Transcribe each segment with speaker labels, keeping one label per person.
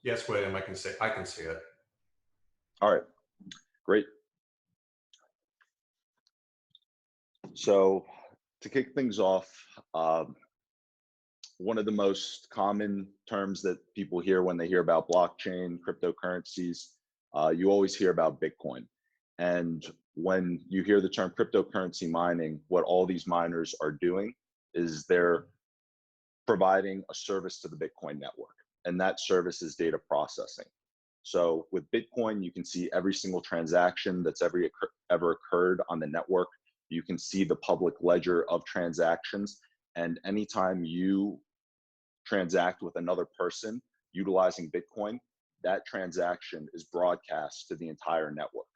Speaker 1: Yes, William, I can see it.
Speaker 2: All right, great. So to kick things off, one of the most common terms that people hear when they hear about blockchain, cryptocurrencies, you always hear about Bitcoin. And when you hear the term cryptocurrency mining, what all these miners are doing is they're providing a service to the Bitcoin network, and that service is data processing. So with Bitcoin, you can see every single transaction that's ever occurred on the network. You can see the public ledger of transactions, and anytime you transact with another person utilizing Bitcoin, that transaction is broadcast to the entire network.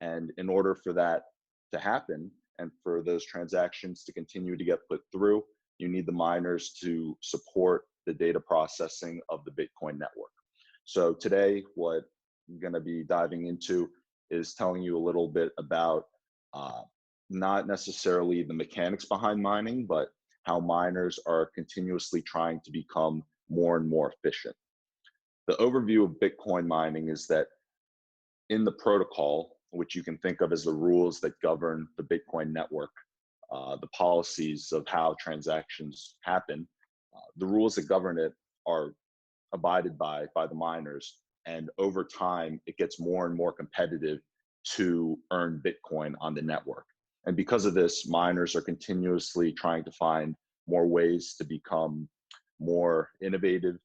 Speaker 2: And in order for that to happen and for those transactions to continue to get put through, you need the miners to support the data processing of the Bitcoin network. So today, what I'm going to be diving into is telling you a little bit about not necessarily the mechanics behind mining, but how miners are continuously trying to become more and more efficient. The overview of Bitcoin mining is that in the protocol, which you can think of as the rules that govern the Bitcoin network, the policies of how transactions happen, the rules that govern it are abided by the miners. And over time, it gets more and more competitive to earn Bitcoin on the network. And because of this, miners are continuously trying to find more ways to become more innovative,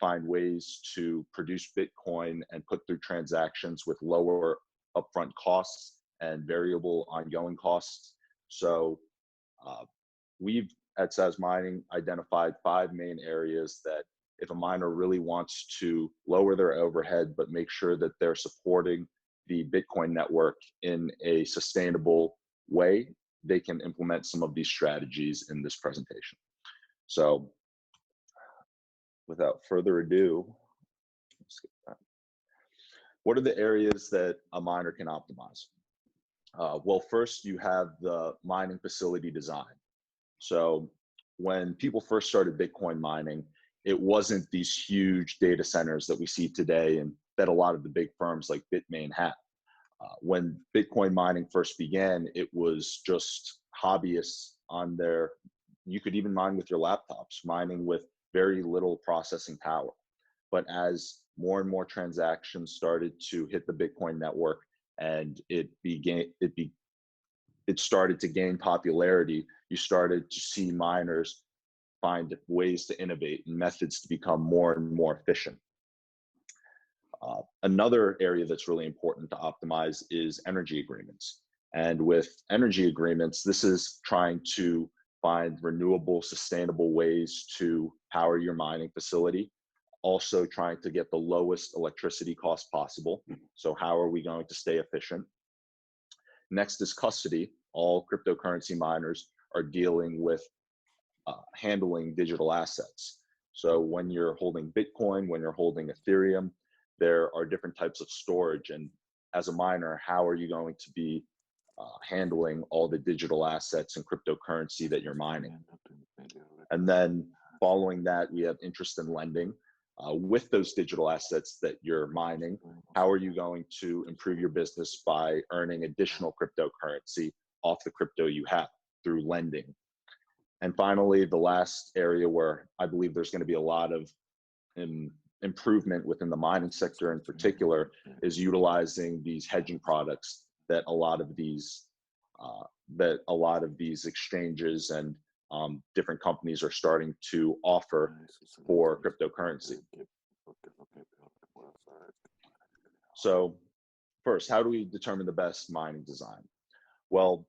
Speaker 2: find ways to produce Bitcoin and put through transactions with lower upfront costs and variable ongoing costs. So we've at SAS Mining identified 5 main areas that if a miner really wants to lower their overhead, but make sure that they're supporting the Bitcoin network in a sustainable way, they can implement some of these strategies in this presentation. So without further ado, let's skip that. What are the areas that a miner can optimize? Well, first you have the mining facility design. So when people first started Bitcoin mining, it wasn't these huge data centers that we see today and that a lot of the big firms like Bitmain have. When Bitcoin mining first began, it was just hobbyists on there. You could even mine with your laptops, mining with very little processing power. But as more and more transactions started to hit the Bitcoin network and it started to gain popularity, you started to see miners find ways to innovate and methods to become more and more efficient. Another area that's really important to optimize is energy agreements. And with energy agreements, this is trying to find renewable, sustainable ways to power your mining facility. Also trying to get the lowest electricity cost possible. So how are we going to stay efficient? Next is custody. All cryptocurrency miners are dealing with handling digital assets. So when you're holding Bitcoin, when you're holding Ethereum, there are different types of storage. And as a miner, how are you going to be handling all the digital assets and cryptocurrency that you're mining? And then following that, we have interest and lending. With those digital assets that you're mining, how are you going to improve your business by earning additional cryptocurrency off the crypto you have through lending? And finally, the last area where I believe there's going to be a lot of improvement within the mining sector in particular is utilizing these hedging products that a lot of these exchanges and different companies are starting to offer for cryptocurrency. So first, how do we determine the best mining design? Well,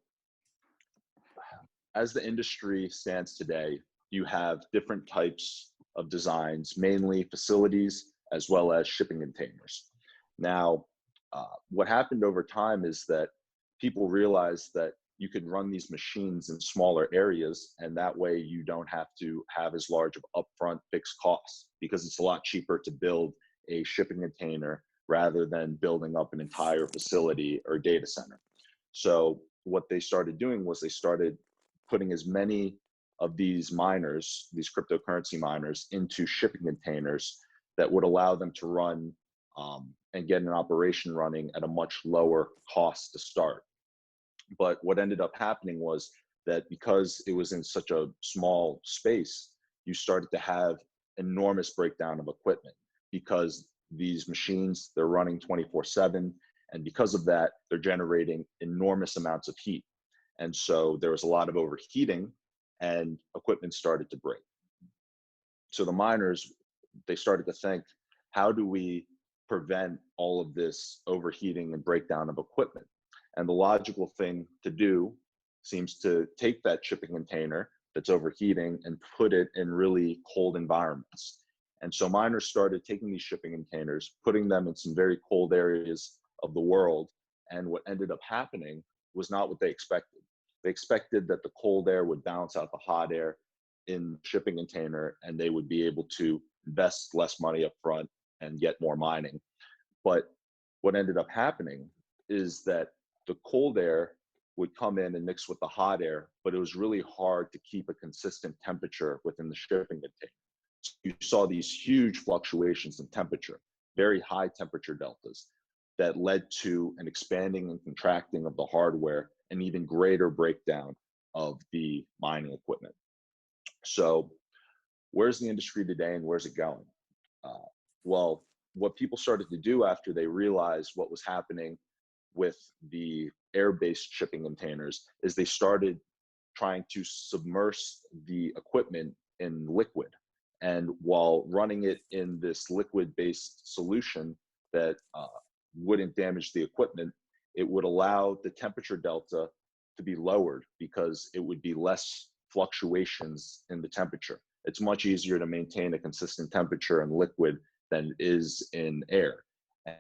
Speaker 2: as the industry stands today, you have different types of designs, mainly facilities as well as shipping containers. Now, what happened over time is that people realized that you can run these machines in smaller areas, and that way you don't have to have as large of upfront fixed costs, because it's a lot cheaper to build a shipping container rather than building up an entire facility or data center. So what they started doing was they started putting as many of these miners, these cryptocurrency miners, into shipping containers that would allow them to run and get an operation running at a much lower cost to start. But what ended up happening was that because it was in such a small space, you started to have enormous breakdown of equipment because these machines, they're running 24/7. And because of that, they're generating enormous amounts of heat. And so there was a lot of overheating and equipment started to break. So the miners, they started to think, how do we prevent all of this overheating and breakdown of equipment? And the logical thing to do seems to take that shipping container that's overheating and put it in really cold environments. And so miners started taking these shipping containers, putting them in some very cold areas of the world. And what ended up happening was not what they expected. They expected that the cold air would balance out the hot air in the shipping container and they would be able to invest less money up front and get more mining. But what ended up happening is that the cold air would come in and mix with the hot air, but it was really hard to keep a consistent temperature within the shipping container. So you saw these huge fluctuations in temperature, very high temperature deltas that led to an expanding and contracting of the hardware and even greater breakdown of the mining equipment. So where's the industry today and where's it going? Well, what people started to do after they realized what was happening with the air-based shipping containers is they started trying to submerge the equipment in liquid. And while running it in this liquid-based solution that wouldn't damage the equipment, it would allow the temperature delta to be lowered because it would be less fluctuations in the temperature. It's much easier to maintain a consistent temperature in liquid than it is in air.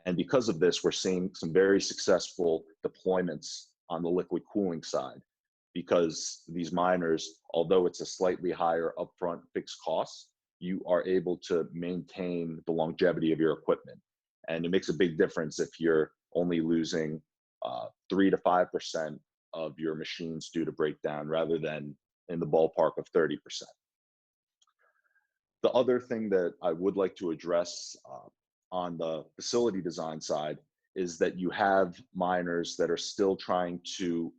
Speaker 2: And because of this, we're seeing some very successful deployments on the liquid cooling side because these miners, although it's a slightly higher upfront fixed cost, you are able to maintain the longevity of your equipment. And it makes a big difference if you're only losing 3 to 5% of your machines due to breakdown rather than in the ballpark of 30%. The other thing that I would like to address on the facility design side is that you have miners that are still trying to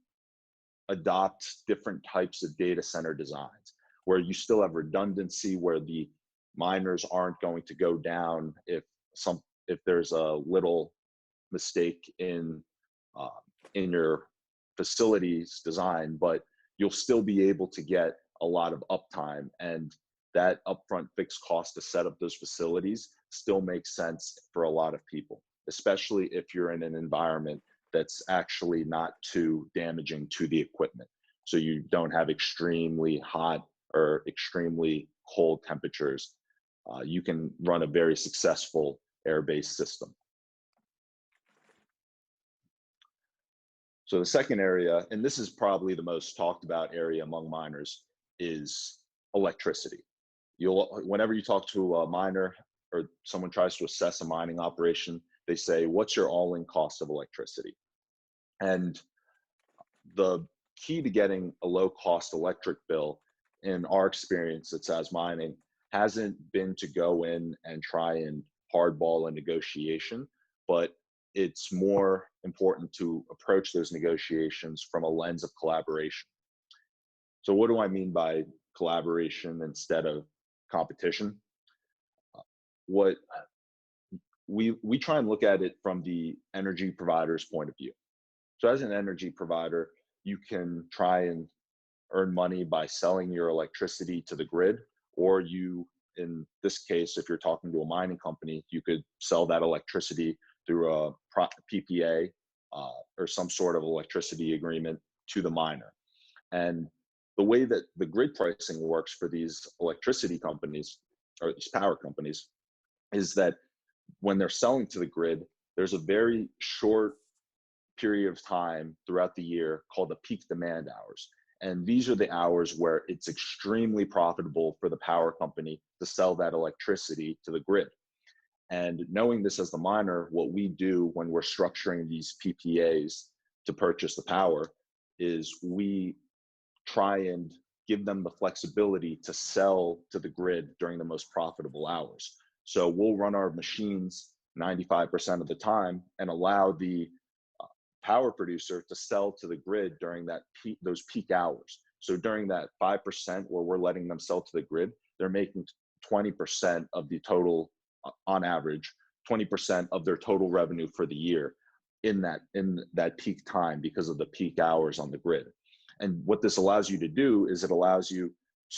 Speaker 2: adopt different types of data center designs, where you still have redundancy, where the miners aren't going to go down if there's a little mistake in your facility's design, but you'll still be able to get a lot of uptime, and that upfront fixed cost to set up those facilities still makes sense for a lot of people, especially if you're in an environment that's actually not too damaging to the equipment. So you don't have extremely hot or extremely cold temperatures. You can run a very successful air-based system. So the second area, and this is probably the most talked about area among miners, is electricity. Whenever you talk to a miner or someone tries to assess a mining operation, they say, what's your all-in cost of electricity? And the key to getting a low-cost electric bill, in our experience at SAS Mining, hasn't been to go in and try and hardball a negotiation, but it's more important to approach those negotiations from a lens of collaboration. So what do I mean by collaboration instead of competition? What we try and look at it from the energy provider's point of view. So as an energy provider, you can try and earn money by selling your electricity to the grid, or you, in this case, if you're talking to a mining company, you could sell that electricity through a PPA or some sort of electricity agreement to the miner. And the way that the grid pricing works for these electricity companies or these power companies is that when they're selling to the grid, there's a very short period of time throughout the year called the peak demand hours. And these are the hours where it's extremely profitable for the power company to sell that electricity to the grid. And knowing this as the miner, what we do when we're structuring these PPAs to purchase the power is we try and give them the flexibility to sell to the grid during the most profitable hours. So we'll run our machines 95% of the time and allow the power producer to sell to the grid during those peak hours. So during that 5% where we're letting them sell to the grid, they're making 20% of the total, on average, 20% of their total revenue for the year in that peak time because of the peak hours on the grid. And what this allows you to do is it allows you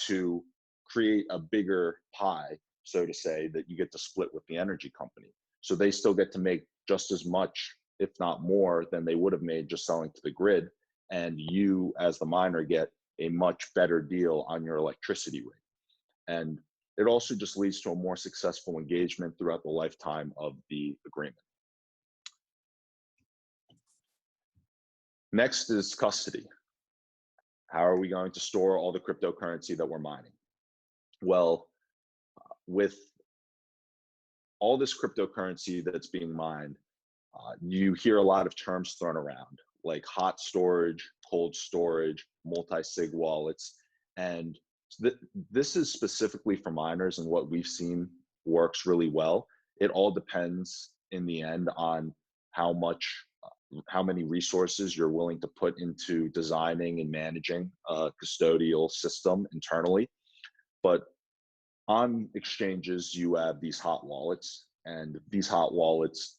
Speaker 2: to create a bigger pie, so to say, that you get to split with the energy company. So they still get to make just as much, if not more, than they would have made just selling to the grid. And you, as the miner, get a much better deal on your electricity rate. And it also just leads to a more successful engagement throughout the lifetime of the agreement. Next is custody. How are we going to store all the cryptocurrency that we're mining? Well, with all this cryptocurrency that's being mined, you hear a lot of terms thrown around, like hot storage, cold storage, multi-sig wallets. And this is specifically for miners, and what we've seen works really well. It all depends in the end on how many resources you're willing to put into designing and managing a custodial system internally. But on exchanges, you have these hot wallets, and these hot wallets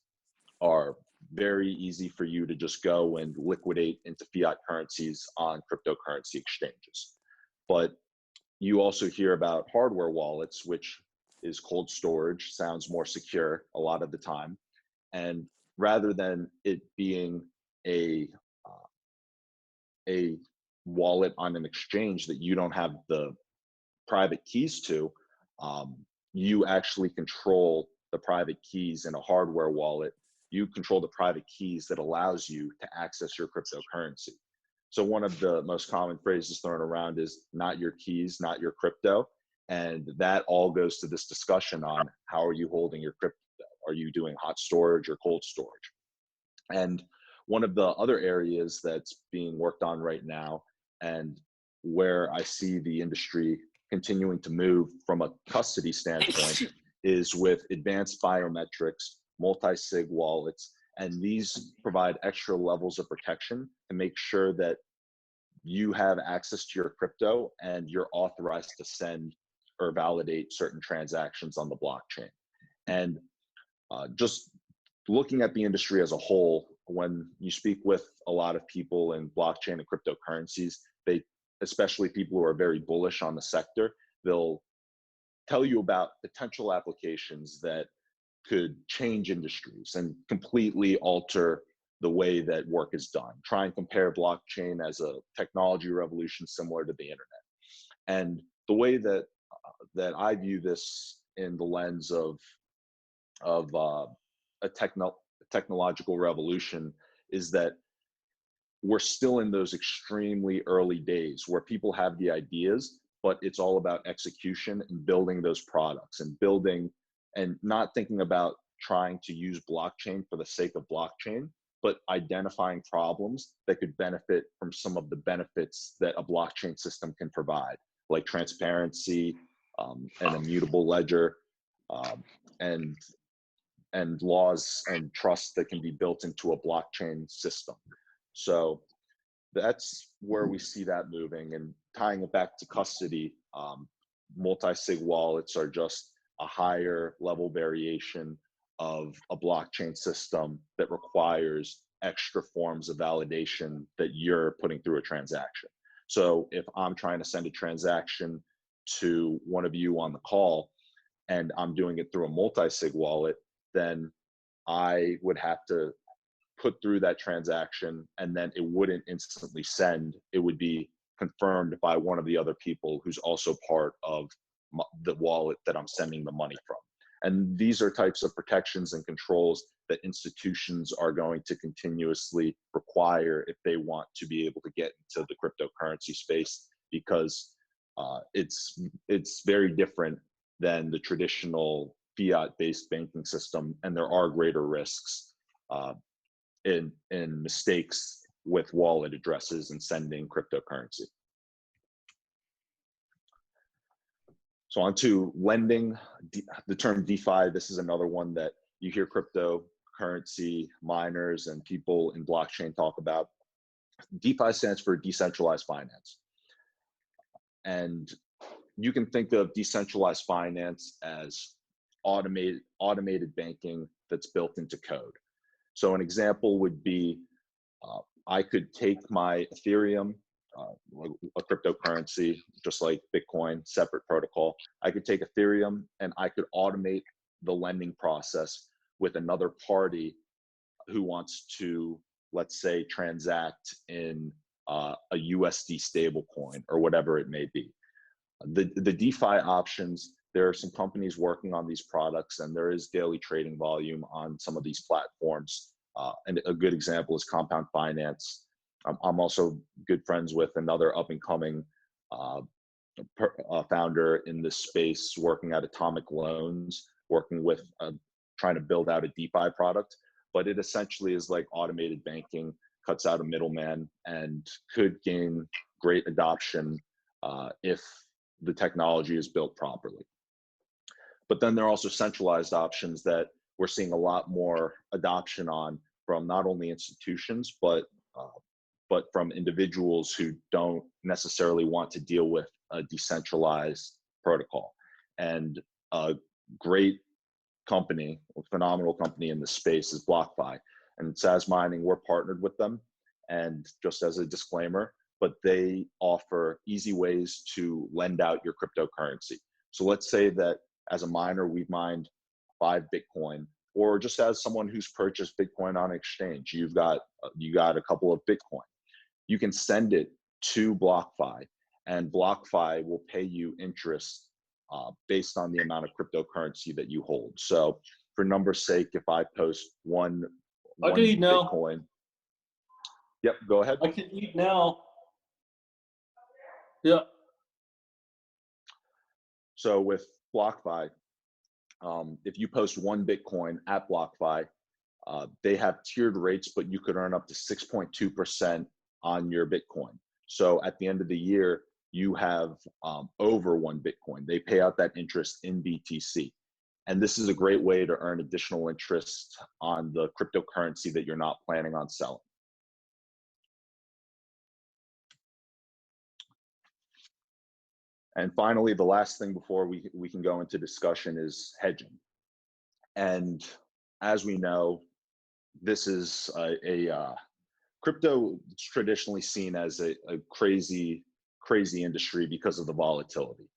Speaker 2: are very easy for you to just go and liquidate into fiat currencies on cryptocurrency exchanges. But you also hear about hardware wallets, which is cold storage, sounds more secure a lot of the time. And rather than it being a wallet on an exchange that you don't have the private keys to, you actually control the private keys in a hardware wallet. You control the private keys that allows you to access your cryptocurrency. So one of the most common phrases thrown around is not your keys, not your crypto. And that all goes to this discussion on how are you holding your crypto? Are you doing hot storage or cold storage? And one of the other areas that's being worked on right now, and where I see the industry continuing to move from a custody standpoint, is with advanced biometrics, multi-sig wallets, and these provide extra levels of protection to make sure that you have access to your crypto and you're authorized to send or validate certain transactions on the blockchain. And just looking at the industry as a whole, when you speak with a lot of people in blockchain and cryptocurrencies, especially people who are very bullish on the sector, they'll tell you about potential applications that could change industries and completely alter the way that work is done. Try and compare blockchain as a technology revolution similar to the internet. And the way that I view this in the lens of a technological revolution is that we're still in those extremely early days where people have the ideas, but it's all about execution and building those products and building and not thinking about trying to use blockchain for the sake of blockchain, but identifying problems that could benefit from some of the benefits that a blockchain system can provide, like transparency, and immutable ledger, and laws and trust that can be built into a blockchain system. So that's where we see that moving. And tying it back to custody, multi-sig wallets are just a higher level variation of a blockchain system that requires extra forms of validation that you're putting through a transaction. So if I'm trying to send a transaction to one of you on the call and I'm doing it through a multi-sig wallet, then I would have to put through that transaction, and then it wouldn't instantly send. It would be confirmed by one of the other people who's also part of the wallet that I'm sending the money from. And these are types of protections and controls that institutions are going to continuously require if they want to be able to get into the cryptocurrency space, because it's very different than the traditional fiat-based banking system, and there are greater risks in mistakes with wallet addresses and sending cryptocurrency. So on to lending, the term DeFi, this is another one that you hear cryptocurrency miners and people in blockchain talk about. DeFi stands for decentralized finance. And you can think of decentralized finance as automated banking that's built into code. So an example would be, I could take my Ethereum, a cryptocurrency, just like Bitcoin, separate protocol. I could take Ethereum and I could automate the lending process with another party who wants to, let's say, transact in a USD stablecoin or whatever it may be. The DeFi options, there are some companies working on these products, and there is daily trading volume on some of these platforms. And a good example is Compound Finance. I'm also good friends with another up-and-coming founder in this space working at Atomic Loans, working with trying to build out a DeFi product. But it essentially is like automated banking, cuts out a middleman, and could gain great adoption if the technology is built properly. But then there are also centralized options that we're seeing a lot more adoption on from not only institutions, but from individuals who don't necessarily want to deal with a decentralized protocol. And a great company, a phenomenal company in the space is BlockFi. And Saz Mining, we're partnered with them. And just as a disclaimer, but they offer easy ways to lend out your cryptocurrency. So let's say that as a miner, we've mined 5 Bitcoin, or just as someone who's purchased Bitcoin on exchange, you got a couple of Bitcoin. You can send it to BlockFi, and BlockFi will pay you interest based on the amount of cryptocurrency that you hold. So for numbers' sake, if I post one Bitcoin. Yep, go ahead.
Speaker 3: I can eat now. Yeah.
Speaker 2: So with BlockFi, if you post 1 Bitcoin at BlockFi, they have tiered rates, but you could earn up to 6.2% on your Bitcoin. So at the end of the year, you have over 1 Bitcoin. They pay out that interest in BTC. And this is a great way to earn additional interest on the cryptocurrency that you're not planning on selling. And finally, the last thing before we can go into discussion is hedging. And as we know, this is crypto is traditionally seen as a crazy industry because of the volatility.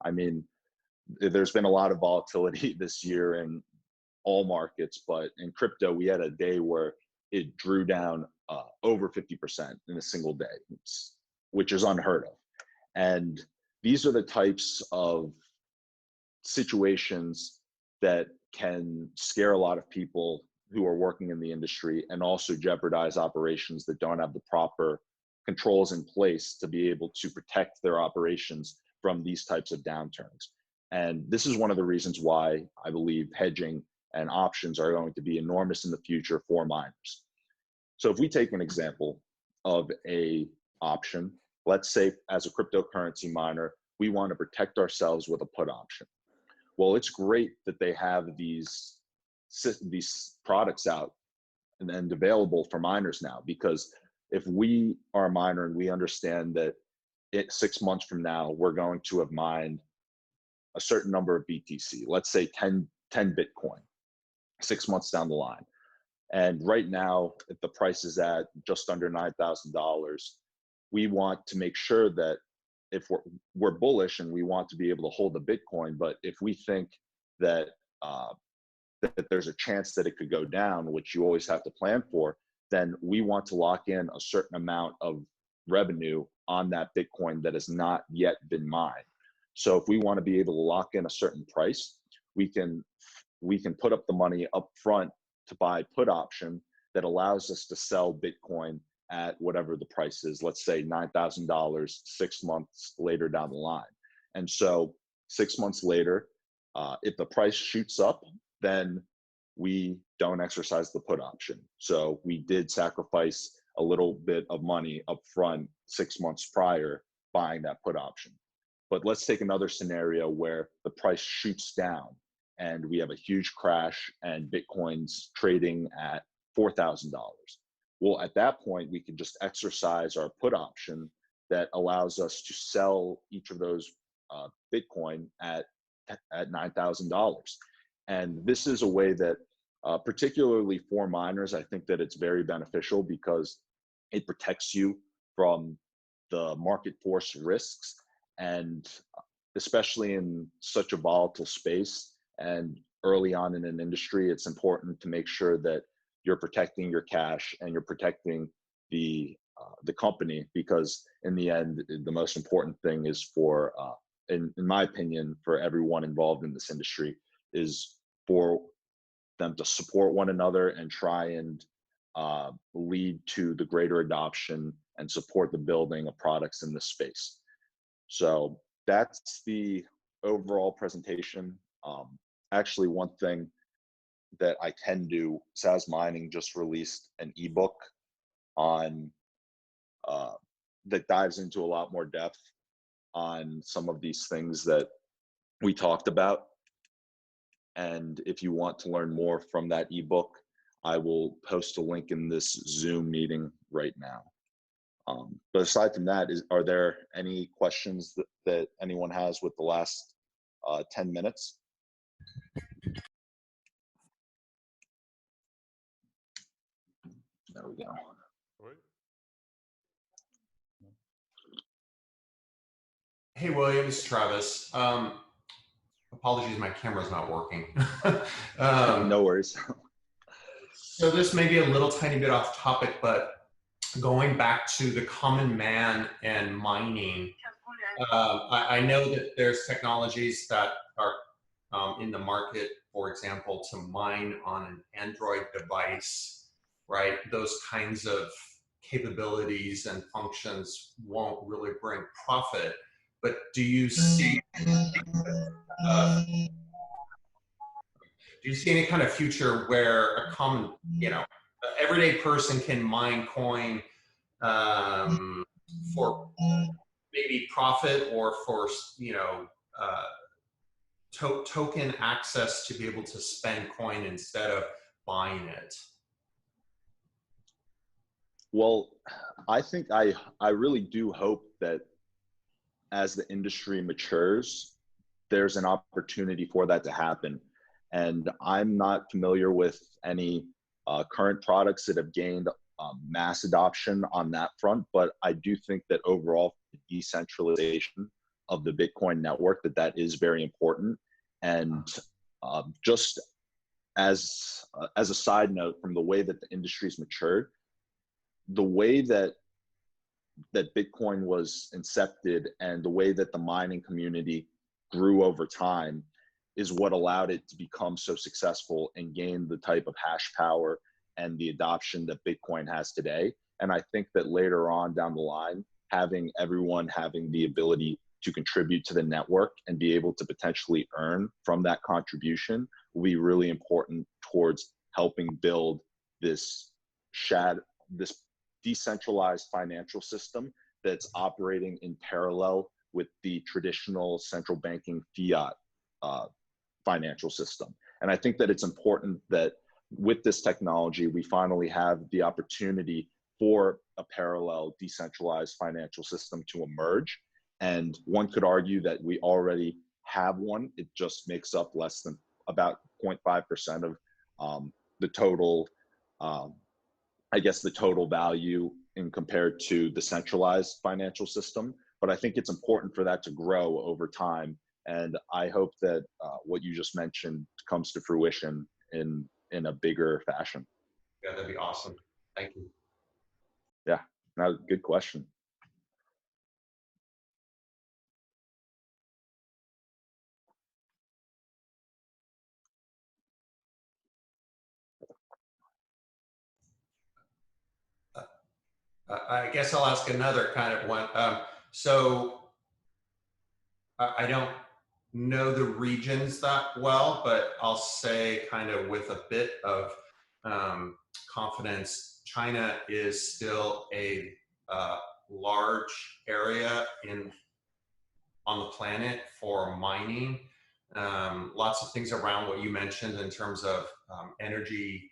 Speaker 2: I mean, there's been a lot of volatility this year in all markets, but in crypto, we had a day where it drew down over 50% in a single day, which is unheard of. And these are the types of situations that can scare a lot of people who are working in the industry, and also jeopardize operations that don't have the proper controls in place to be able to protect their operations from these types of downturns. And this is one of the reasons why I believe hedging and options are going to be enormous in the future for miners. So if we take an example of a option, let's say as a cryptocurrency miner, we want to protect ourselves with a put option. Well, it's great that they have these products out and available for miners now, because if we are a miner and we understand that 6 months from now, we're going to have mined a certain number of BTC, let's say 10 Bitcoin, 6 months down the line. And right now, if the price is at just under $9,000, we want to make sure that if we're bullish and we want to be able to hold the Bitcoin, but if we think that that there's a chance that it could go down, which you always have to plan for, then we want to lock in a certain amount of revenue on that Bitcoin that has not yet been mined. So if we want to be able to lock in a certain price, we can put up the money up front to buy put option that allows us to sell Bitcoin at whatever the price is, let's say $9,000 6 months later down the line. And so 6 months later, if the price shoots up, then we don't exercise the put option. So we did sacrifice a little bit of money up front 6 months prior buying that put option. But let's take another scenario where the price shoots down and we have a huge crash and Bitcoin's trading at $4,000. Well, at that point, we can just exercise our put option that allows us to sell each of those Bitcoin at $9,000. And this is a way that, particularly for miners, I think that it's very beneficial because it protects you from the market force risks. And especially in such a volatile space and early on in an industry, it's important to make sure that you're protecting your cash and you're protecting the company, because in the end, the most important thing is for, in my opinion, for everyone involved in this industry, is for them to support one another and try and lead to the greater adoption and support the building of products in this space. So that's the overall presentation. Actually, one thing that I can do, SAS Mining just released an ebook on that dives into a lot more depth on some of these things that we talked about. And if you want to learn more from that ebook, I will post a link in this Zoom meeting right now. But aside from that, are there any questions that anyone has with the last 10 minutes? There we go.
Speaker 1: Hey, William, it's Travis. Apologies, my camera's not working.
Speaker 2: No worries.
Speaker 1: So this may be a little tiny bit off topic, but going back to the common man and mining, I know that there's technologies that are in the market, for example, to mine on an Android device, right? Those kinds of capabilities and functions won't really bring profit. But do you see any kind of future where a common, everyday person can mine coin for maybe profit or for, token access to be able to spend coin instead of buying it?
Speaker 2: Well, I think I really do hope that as the industry matures, there's an opportunity for that to happen. And I'm not familiar with any current products that have gained mass adoption on that front, but I do think that overall decentralization of the Bitcoin network, that is very important. And just as a side note, from the way that the industry's matured, the way that Bitcoin was incepted and the way that the mining community grew over time is what allowed it to become so successful and gain the type of hash power and the adoption that Bitcoin has today. And I think that later on down the line, everyone having the ability to contribute to the network and be able to potentially earn from that contribution will be really important towards helping build this decentralized financial system that's operating in parallel with the traditional central banking fiat financial system. And I think that it's important that with this technology, we finally have the opportunity for a parallel decentralized financial system to emerge. And one could argue that we already have one. It just makes up less than about 0.5% of the total, the total value in compared to the centralized financial system. But I think it's important for that to grow over time. And I hope that what you just mentioned comes to fruition in a bigger fashion.
Speaker 1: Yeah, that'd be awesome. Thank you.
Speaker 2: Yeah, no, good question.
Speaker 1: I guess I'll ask another kind of one. So I don't know the regions that well, but I'll say kind of with a bit of confidence, China is still a large area in on the planet for mining. Lots of things around what you mentioned in terms of energy.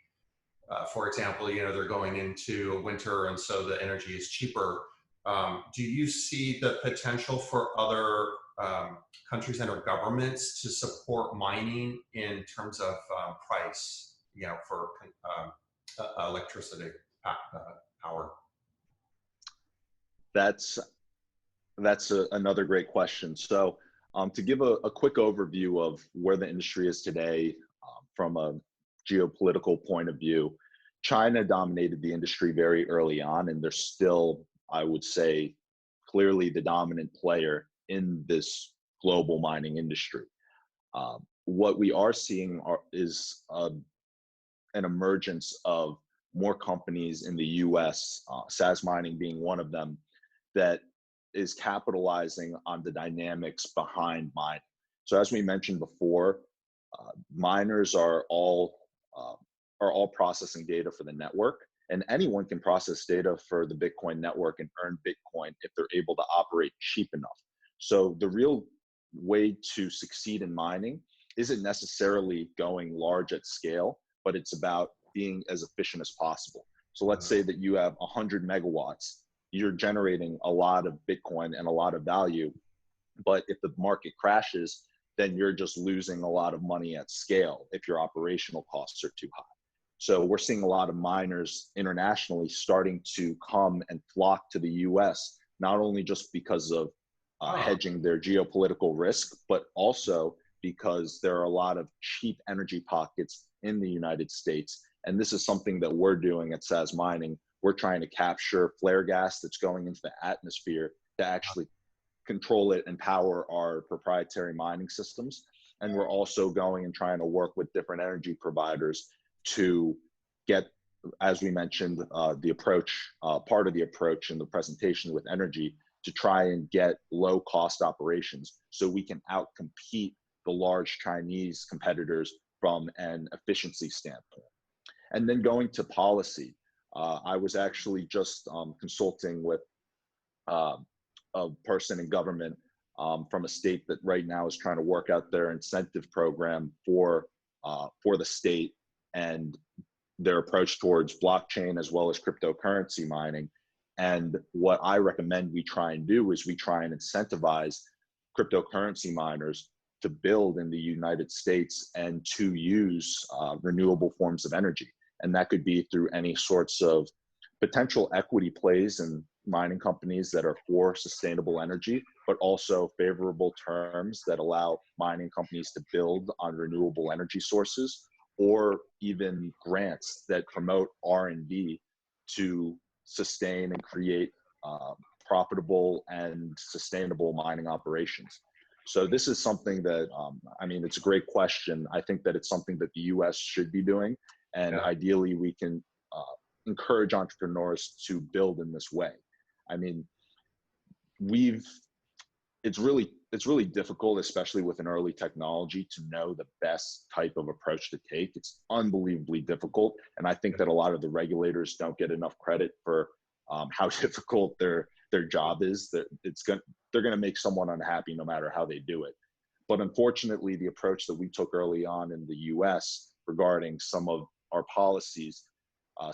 Speaker 1: For example, you know, they're going into winter and so the energy is cheaper. Do you see the potential for other countries and or governments to support mining in terms of price, you know, for electricity power?
Speaker 2: That's another great question. So to give a quick overview of where the industry is today from a geopolitical point of view, China dominated the industry very early on, and they're still, I would say, clearly the dominant player in this global mining industry. What we are seeing is an emergence of more companies in the US, SAS Mining being one of them, that is capitalizing on the dynamics behind mining. So as we mentioned before, miners are all processing data for the network, and anyone can process data for the Bitcoin network and earn Bitcoin if they're able to operate cheap enough. So the real way to succeed in mining isn't necessarily going large at scale, but it's about being as efficient as possible. So let's say that you have 100 megawatts, you're generating a lot of Bitcoin and a lot of value, but if the market crashes, then you're just losing a lot of money at scale if your operational costs are too high. So we're seeing a lot of miners internationally starting to come and flock to the US, not only just because of hedging their geopolitical risk, but also because there are a lot of cheap energy pockets in the United States. And this is something that we're doing at SAS Mining. We're trying to capture flare gas that's going into the atmosphere to actually control it and power our proprietary mining systems. And we're also going and trying to work with different energy providers to get, as we mentioned, the approach, part of the approach in the presentation with energy, to try and get low cost operations so we can outcompete the large Chinese competitors from an efficiency standpoint. And then going to policy, I was actually just consulting with a person in government from a state that right now is trying to work out their incentive program for the state and their approach towards blockchain as well as cryptocurrency mining. And what I recommend we try and do is we try and incentivize cryptocurrency miners to build in the United States and to use renewable forms of energy. And that could be through any sorts of potential equity plays in mining companies that are for sustainable energy, but also favorable terms that allow mining companies to build on renewable energy sources, or even grants that promote R&D to sustain and create profitable and sustainable mining operations. So this is something that, I mean, it's a great question. I think that it's something that the US should be doing. And ideally we can encourage entrepreneurs to build in this way. I mean, it's really difficult, especially with an early technology, to know the best type of approach to take. It's unbelievably difficult. And I think that a lot of the regulators don't get enough credit for how difficult their job is. That they're going to make someone unhappy no matter how they do it. But unfortunately, the approach that we took early on in the US regarding some of our policies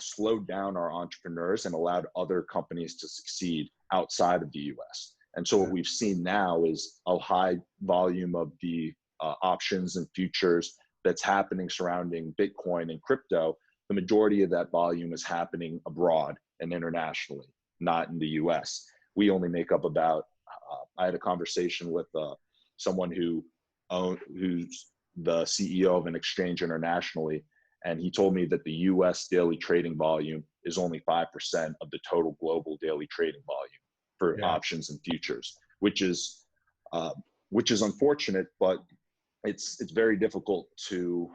Speaker 2: slowed down our entrepreneurs and allowed other companies to succeed outside of the US. And so what we've seen now is a high volume of the options and futures that's happening surrounding Bitcoin and crypto. The majority of that volume is happening abroad and internationally, not in the US. We only make up about, I had a conversation with someone who's the CEO of an exchange internationally, and he told me that the US daily trading volume is only 5% of the total global daily trading volume for options and futures, which is unfortunate, but it's very difficult to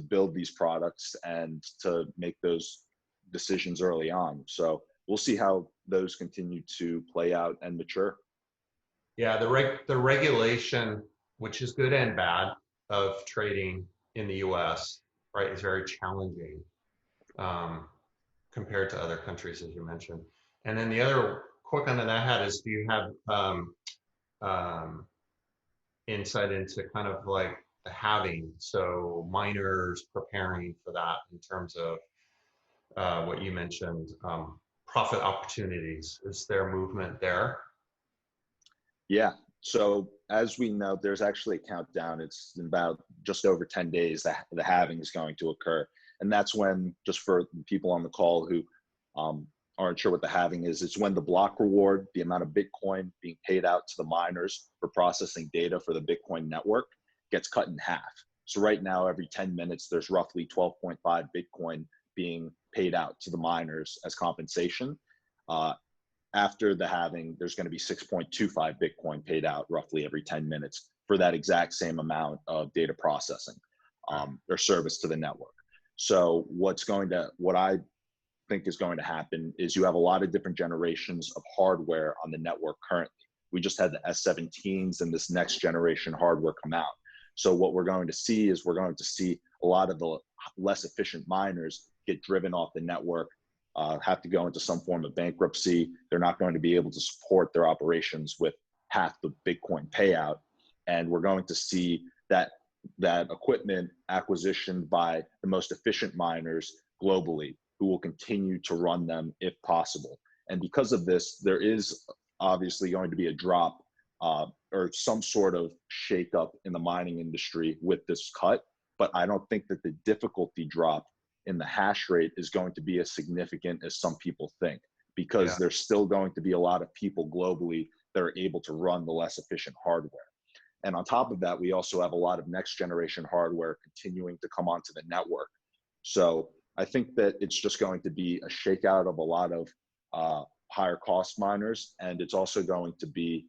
Speaker 2: build these products and to make those decisions early on. So we'll see how those continue to play out and mature.
Speaker 1: Yeah, the regulation, which is good and bad, of trading in the US, right, is very challenging compared to other countries, as you mentioned. And then the other quick one that I had is, do you have insight into kind of like the halving. So miners preparing for that in terms of what you mentioned, profit opportunities. Is there movement there?
Speaker 2: Yeah. So as we know, there's actually a countdown. It's in about just over 10 days that the halving is going to occur. And that's when, just for people on the call who aren't sure what the halving is, it's when the block reward, the amount of Bitcoin being paid out to the miners for processing data for the Bitcoin network, gets cut in half. So right now, every 10 minutes, there's roughly 12.5 Bitcoin being paid out to the miners as compensation. After the halving, there's going to be 6.25 Bitcoin paid out roughly every 10 minutes for that exact same amount of data processing or service to the network. So what I think is going to happen is you have a lot of different generations of hardware on the network currently. We just had the S17s and this next generation hardware come out. So what we're going to see is we're going to see a lot of the less efficient miners get driven off the network, have to go into some form of bankruptcy. They're not going to be able to support their operations with half the Bitcoin payout. And we're going to see that equipment acquisitioned by the most efficient miners globally, who will continue to run them if possible. And because of this, there is obviously going to be a drop or some sort of shakeup in the mining industry with this cut. But I don't think that the difficulty drop in the hash rate is going to be as significant as some people think, because there's still going to be a lot of people globally that are able to run the less efficient hardware. And on top of that, we also have a lot of next generation hardware continuing to come onto the network. So I think that it's just going to be a shakeout of a lot of higher cost miners. And it's also going to be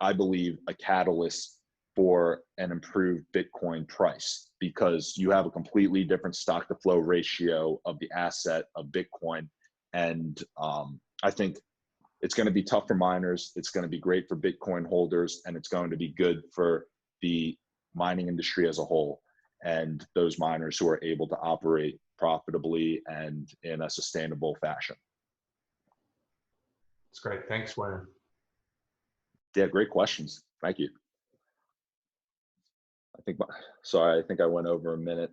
Speaker 2: I believe, a catalyst for an improved Bitcoin price, because you have a completely different stock to flow ratio of the asset of Bitcoin. And I think it's going to be tough for miners. It's going to be great for Bitcoin holders, and it's going to be good for the mining industry as a whole, and those miners who are able to operate profitably and in a sustainable fashion.
Speaker 1: That's great. Thanks, Wayne.
Speaker 2: Yeah, great questions. Thank you. I think I went over a minute.